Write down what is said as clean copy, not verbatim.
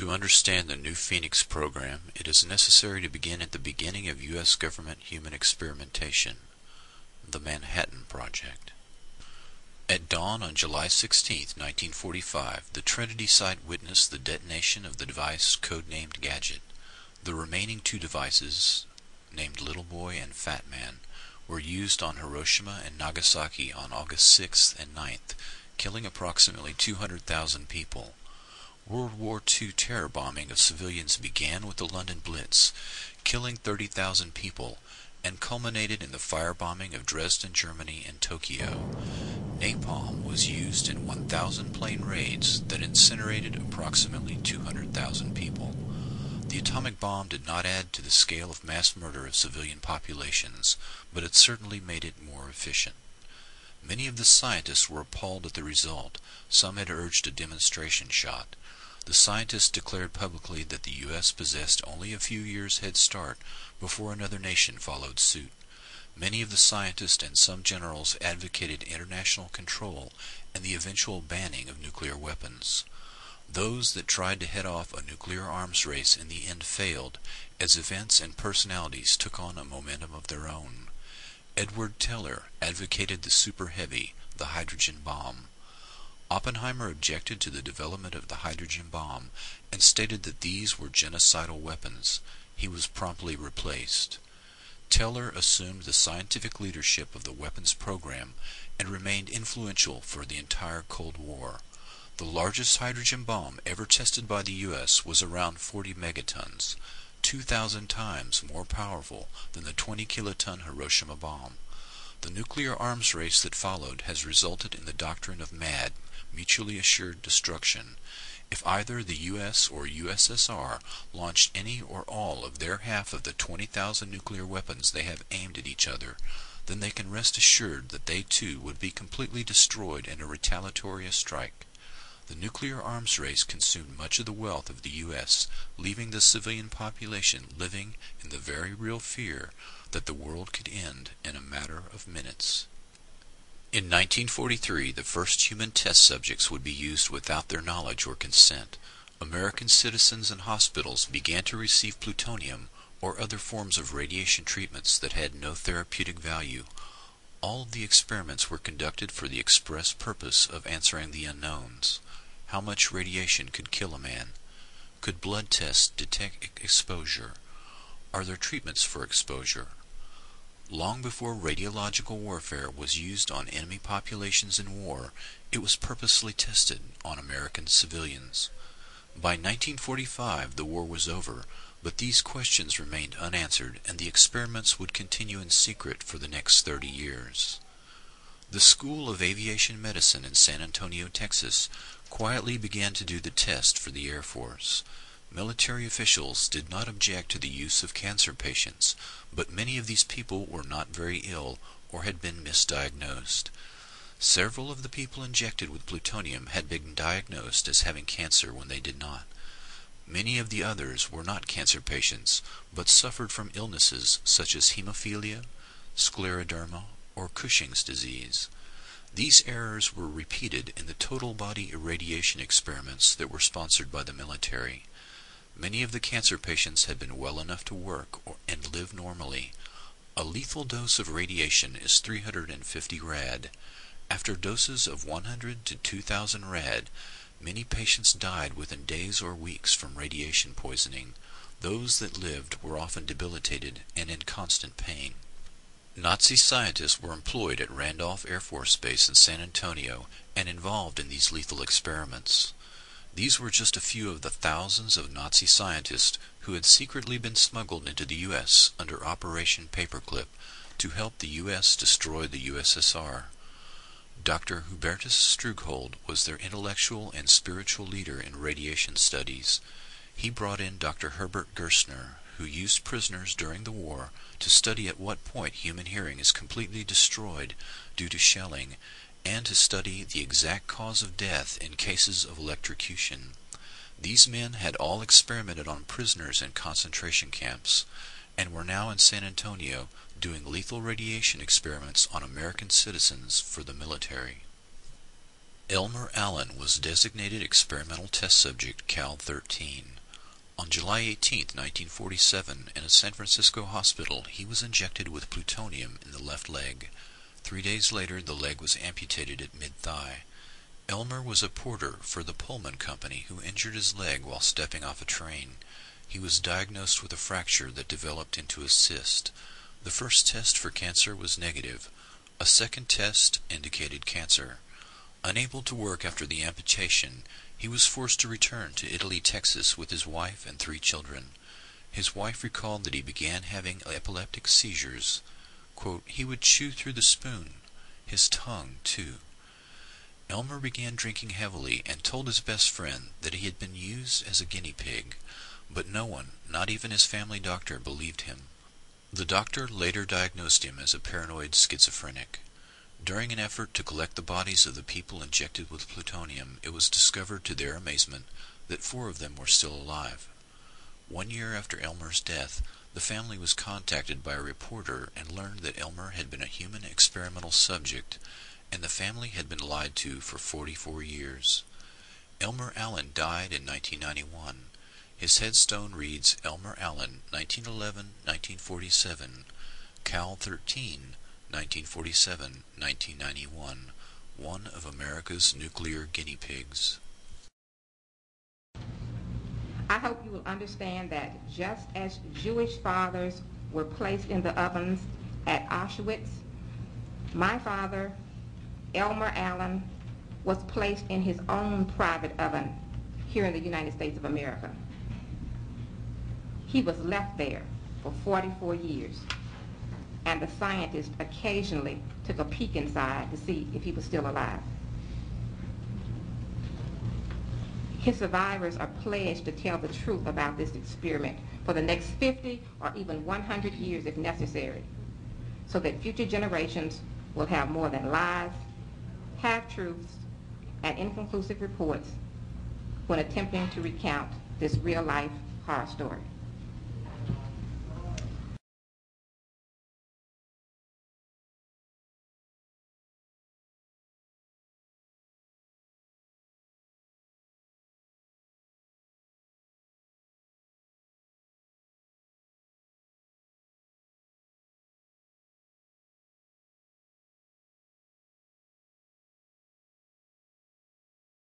To understand the New Phoenix program, it is necessary to begin at the beginning of U.S. government human experimentation, the Manhattan Project. At dawn on July 16, 1945, the Trinity site witnessed the detonation of the device codenamed Gadget. The remaining two devices, named Little Boy and Fat Man, were used on Hiroshima and Nagasaki on August 6th and 9th, killing approximately 200,000 people. World War II terror bombing of civilians began with the London Blitz, killing 30,000 people, and culminated in the firebombing of Dresden, Germany, and Tokyo. Napalm was used in 1,000 plane raids that incinerated approximately 200,000 people. The atomic bomb did not add to the scale of mass murder of civilian populations, but it certainly made it more efficient. Many of the scientists were appalled at the result. Some had urged a demonstration shot. The scientists declared publicly that the U.S. possessed only a few years' head start before another nation followed suit. Many of the scientists and some generals advocated international control and the eventual banning of nuclear weapons. Those that tried to head off a nuclear arms race in the end failed, as events and personalities took on a momentum of their own. Edward Teller advocated the super heavy, the hydrogen bomb. Oppenheimer objected to the development of the hydrogen bomb and stated that these were genocidal weapons. He was promptly replaced. Teller assumed the scientific leadership of the weapons program and remained influential for the entire Cold War. The largest hydrogen bomb ever tested by the U.S. was around 40 megatons, 2,000 times more powerful than the 20-kiloton Hiroshima bomb. The nuclear arms race that followed has resulted in the doctrine of MAD, mutually assured destruction. If either the U.S. or USSR launched any or all of their half of the 20,000 nuclear weapons they have aimed at each other, then they can rest assured that they too would be completely destroyed in a retaliatory strike. The nuclear arms race consumed much of the wealth of the U.S., leaving the civilian population living in the very real fear that the world could end in a matter of minutes. In 1943, the first human test subjects would be used without their knowledge or consent. American citizens and hospitals began to receive plutonium or other forms of radiation treatments that had no therapeutic value. All of the experiments were conducted for the express purpose of answering the unknowns. How much radiation could kill a man? Could blood tests detect exposure? Are there treatments for exposure? Long before radiological warfare was used on enemy populations in war, it was purposely tested on American civilians. By 1945, the war was over, but these questions remained unanswered, and the experiments would continue in secret for the next 30 years. The School of Aviation Medicine in San Antonio, Texas, quietly began to do the test for the Air Force. Military officials did not object to the use of cancer patients, but many of these people were not very ill or had been misdiagnosed. Several of the people injected with plutonium had been diagnosed as having cancer when they did not. Many of the others were not cancer patients, but suffered from illnesses such as hemophilia, scleroderma, or Cushing's disease. These errors were repeated in the total body irradiation experiments that were sponsored by the military. Many of the cancer patients had been well enough to work and live normally. A lethal dose of radiation is 350 rad. After doses of 100 to 2,000 rad, many patients died within days or weeks from radiation poisoning. Those that lived were often debilitated and in constant pain. Nazi scientists were employed at Randolph Air Force Base in San Antonio and involved in these lethal experiments. These were just a few of the thousands of Nazi scientists who had secretly been smuggled into the U.S. under Operation Paperclip to help the U.S. destroy the USSR. Dr. Hubertus Strughold was their intellectual and spiritual leader in radiation studies. He brought in Dr. Herbert Gerstner, who used prisoners during the war to study at what point human hearing is completely destroyed due to shelling, and to study the exact cause of death in cases of electrocution. These men had all experimented on prisoners in concentration camps, and were now in San Antonio doing lethal radiation experiments on American citizens for the military. Elmer Allen was designated experimental test subject Cal 13. On July 18, 1947, in a San Francisco hospital, he was injected with plutonium in the left leg. 3 days later, the leg was amputated at mid-thigh. Elmer was a porter for the Pullman Company who injured his leg while stepping off a train. He was diagnosed with a fracture that developed into a cyst. The first test for cancer was negative. A second test indicated cancer. Unable to work after the amputation, he was forced to return to Italy, Texas with his wife and 3 children. His wife recalled that he began having epileptic seizures. Quote, "He would chew through the spoon, his tongue too." Elmer began drinking heavily and told his best friend that he had been used as a guinea pig, but no one, not even his family doctor, believed him. The doctor later diagnosed him as a paranoid schizophrenic. During an effort to collect the bodies of the people injected with plutonium, it was discovered to their amazement that 4 of them were still alive. 1 year after Elmer's death, the family was contacted by a reporter and learned that Elmer had been a human experimental subject, and the family had been lied to for 44 years. Elmer Allen died in 1991. His headstone reads Elmer Allen, 1911-1947, Cal 13, 1947-1991, one of America's nuclear guinea pigs. I hope you will understand that just as Jewish fathers were placed in the ovens at Auschwitz, my father, Elmer Allen, was placed in his own private oven here in the United States of America. He was left there for 44 years, and the scientists occasionally took a peek inside to see if he was still alive. His survivors are pledged to tell the truth about this experiment for the next 50 or even 100 years if necessary, so that future generations will have more than lies, half-truths, and inconclusive reports when attempting to recount this real-life horror story.